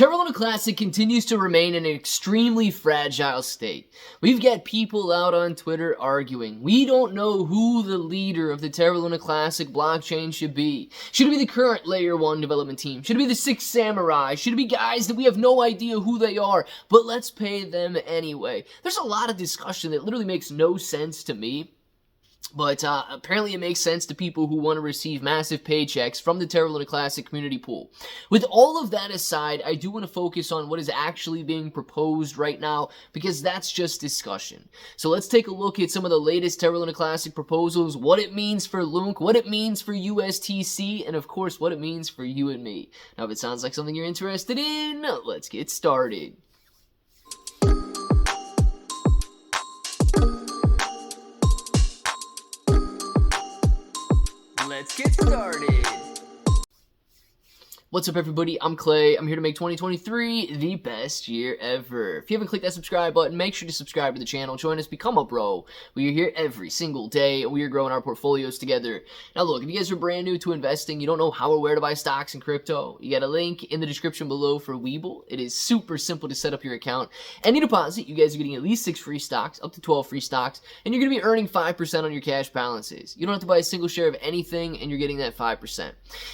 Terra Luna Classic continues to remain in an extremely fragile state. We've got people out on Twitter arguing. We don't know who the leader of the Terra Luna Classic blockchain should be. Should it be the current Layer 1 development team? Should it be the Six Samurai? Should it be guys that we have no idea who they are, but let's pay them anyway? There's a lot of discussion that literally makes no sense to me. But apparently it makes sense to people who want to receive massive paychecks from the Terra Luna Classic community pool. With all of that aside, I do want to focus on what is actually being proposed right now, because that's just discussion. So let's take a look at some of the latest Terra Luna Classic proposals, what it means for LUNC, what it means for USTC, and of course what it means for you and me. Now if it sounds like something you're interested in, let's get started. Let's get started. What's up, everybody? I'm Clay. I'm here to make 2023 the best year ever. If you haven't clicked that subscribe button, make sure to subscribe to the channel. Join us, become a bro. We are here every single day, and we are growing our portfolios together. Now, look, if you guys are brand new to investing, you don't know how or where to buy stocks and crypto, you got a link in the description below for Webull. It is super simple to set up your account. Any deposit, you guys are getting at least 6 free stocks, up to 12 free stocks, and you're going to be earning 5% on your cash balances. You don't have to buy a single share of anything, and you're getting that 5%.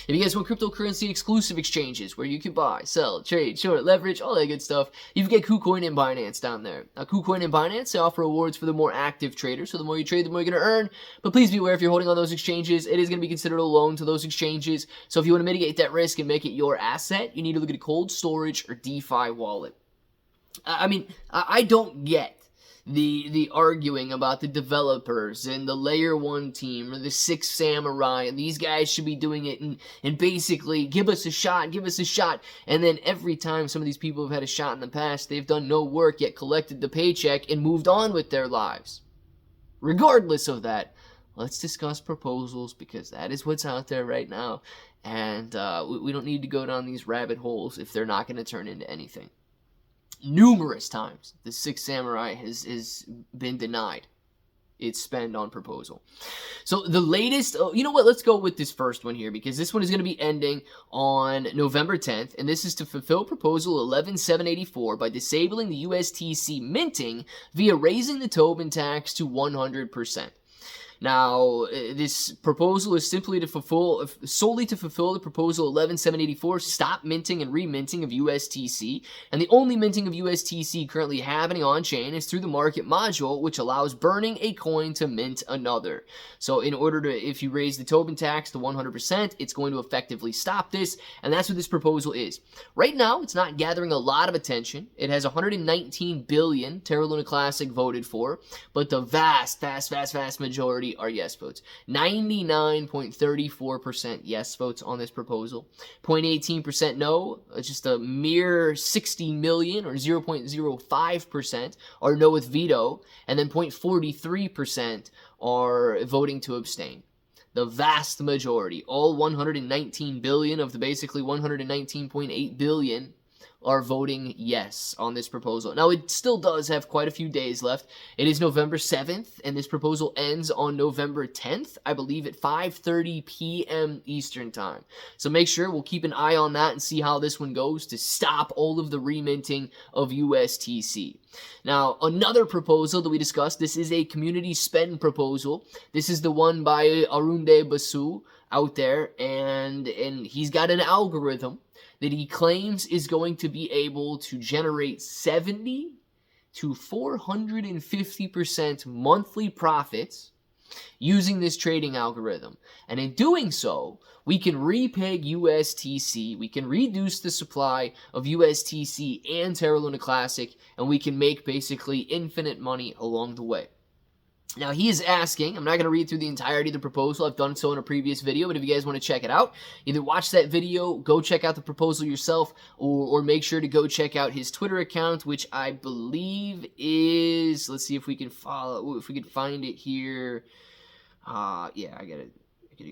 If you guys want cryptocurrency exclusive exchanges where you can buy, sell, trade, short, leverage, all that good stuff, you've got KuCoin and Binance down there. Now, KuCoin and Binance, they offer rewards for the more active traders, so the more you trade, the more you're going to earn. But please be aware, if you're holding on those exchanges, it is going to be considered a loan to those exchanges. So if you want to mitigate that risk and make it your asset, you need to look at a cold storage or DeFi wallet. I don't get the arguing about the developers and the Layer 1 team or the Six Samurai, and these guys should be doing it and basically give us a shot, and then every time some of these people have had a shot in the past, they've done no work yet collected the paycheck and moved on with their lives. Regardless of that, let's discuss proposals, because that is what's out there right now, and we don't need to go down these rabbit holes if they're not going to turn into anything. Numerous times, the Six Samurai has been denied its spend on proposal. So the latest, you know what, let's go with this first one here, because this one is going to be ending on November 10th, and this is to fulfill proposal 11784 by disabling the USTC minting via raising the Tobin tax to 100%. Now, this proposal is solely to fulfill the proposal 11784, stop minting and reminting of USTC, and the only minting of USTC currently happening on-chain is through the market module, which allows burning a coin to mint another. So in order to, if you raise the Tobin tax to 100%, it's going to effectively stop this, and that's what this proposal is. Right now, it's not gathering a lot of attention. It has 119 billion Terra Luna Classic voted for, but the vast majority are yes votes. 99.34% yes votes on this proposal. 0.18% no, just a mere 60 million or 0.05% are no with veto, and then 0.43% are voting to abstain. The vast majority, all 119 billion of the basically 119.8 billion are voting yes on this proposal. Now, it still does have quite a few days left. It is November 7th, and this proposal ends on November 10th, I believe, at 5:30 p.m. Eastern Time. So make sure we'll keep an eye on that and see how this one goes to stop all of the reminting of USTC. Now, another proposal that we discussed, this is a community spend proposal. This is the one by Arunde Basu out there, and he's got an algorithm that he claims is going to be able to generate 70 to 450% monthly profits using this trading algorithm. And in doing so, we can repeg USTC, we can reduce the supply of USTC and Terra Luna Classic, and we can make basically infinite money along the way. Now, he is asking, I'm not going to read through the entirety of the proposal, I've done so in a previous video, but if you guys want to check it out, either watch that video, go check out the proposal yourself, or make sure to go check out his Twitter account, which I believe is, let's see if we can find it here. Yeah, I gotta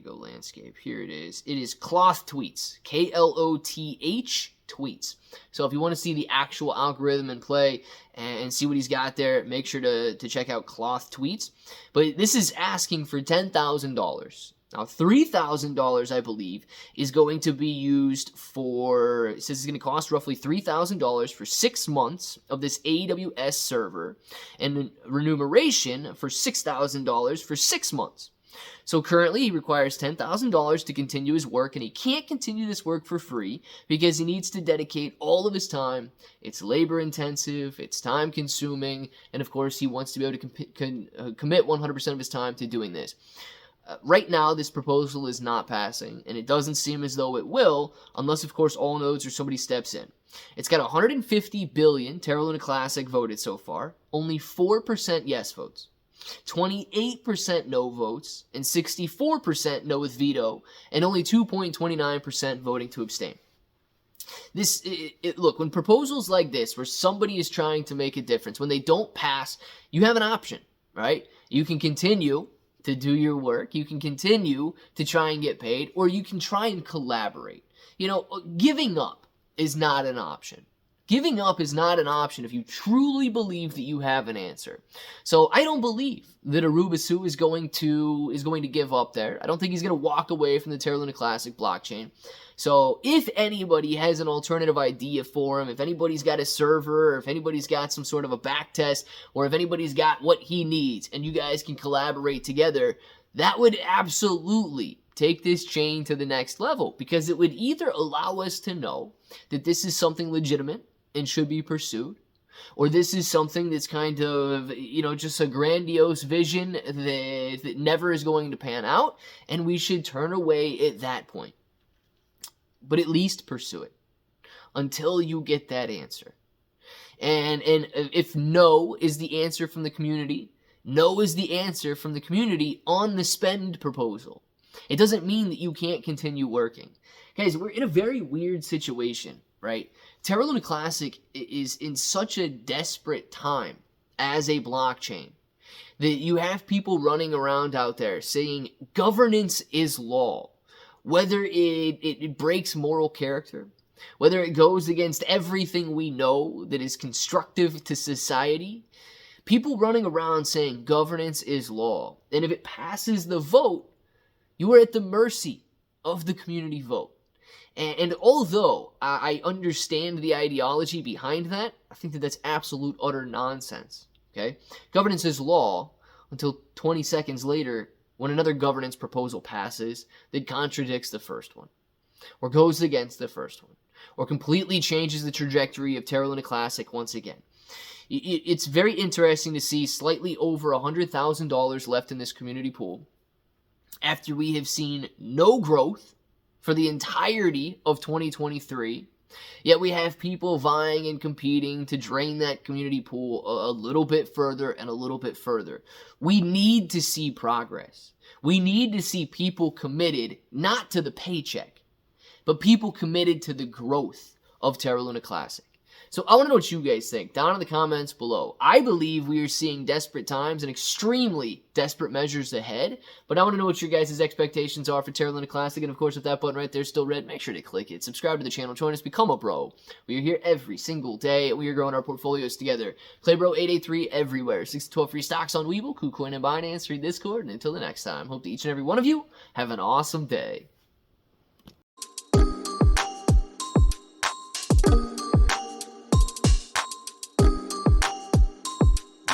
go landscape. Here it is. It is Cloth Tweets, Kloth tweets. So if you want to see the actual algorithm in play and see what he's got there, make sure to check out Cloth Tweets. But this is asking for $10,000 Now, $3,000, I believe, is going to be used for, it says it's going to cost roughly $3,000 for 6 months of this AWS server, and remuneration for $6,000 for 6 months. So currently, he requires $10,000 to continue his work, and he can't continue this work for free because he needs to dedicate all of his time. It's labor-intensive, it's time-consuming, and of course, he wants to be able to commit 100% of his time to doing this. Right now, this proposal is not passing, and it doesn't seem as though it will, unless, of course, all nodes or somebody steps in. It's got 150 billion Terra Luna Classic voted so far, only 4% yes votes, 28% no votes, and 64% no with veto, and only 2.29% voting to abstain. Look, when proposals like this, where somebody is trying to make a difference, when they don't pass, you have an option, right? You can continue to do your work, you can continue to try and get paid, or you can try and collaborate. You know, giving up is not an option. Giving up is not an option if you truly believe that you have an answer. So I don't believe that Arubasu is going to give up there. I don't think he's going to walk away from the Terra Luna Classic blockchain. So if anybody has an alternative idea for him, if anybody's got a server, or if anybody's got some sort of a back test, or if anybody's got what he needs, and you guys can collaborate together, that would absolutely take this chain to the next level, because it would either allow us to know that this is something legitimate and should be pursued, or this is something that's kind of, you know, just a grandiose vision that never is going to pan out, and we should turn away at that point. But at least pursue it until you get that answer. And if no is the answer from the community, no is the answer from the community on the spend proposal. It doesn't mean that you can't continue working. Guys, we're in a very weird situation, right? Terra Luna Classic is in such a desperate time as a blockchain that you have people running around out there saying governance is law. Whether it breaks moral character, whether it goes against everything we know that is constructive to society, people running around saying governance is law. And if it passes the vote, you are at the mercy of the community vote. And although I understand the ideology behind that, I think that that's absolute utter nonsense. Okay? Governance is law until 20 seconds later, when another governance proposal passes that contradicts the first one, or goes against the first one, or completely changes the trajectory of Terra Luna Classic once again. It's very interesting to see slightly over $100,000 left in this community pool after we have seen no growth for the entirety of 2023, yet we have people vying and competing to drain that community pool a little bit further and a little bit further. We need to see progress. We need to see people committed, not to the paycheck, but people committed to the growth of Terra Luna Classic. So I want to know what you guys think down in the comments below. I believe we are seeing desperate times and extremely desperate measures ahead, but I want to know what your guys' expectations are for Terra Luna Classic, and of course, if that button right there is still red, make sure to click it. Subscribe to the channel, join us, become a bro. We are here every single day, and we are growing our portfolios together. Claybro883 everywhere. 6 to 12 free stocks on Webull, KuCoin, and Binance, free Discord, and until the next time, hope that each and every one of you have an awesome day.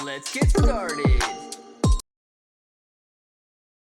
Let's get started.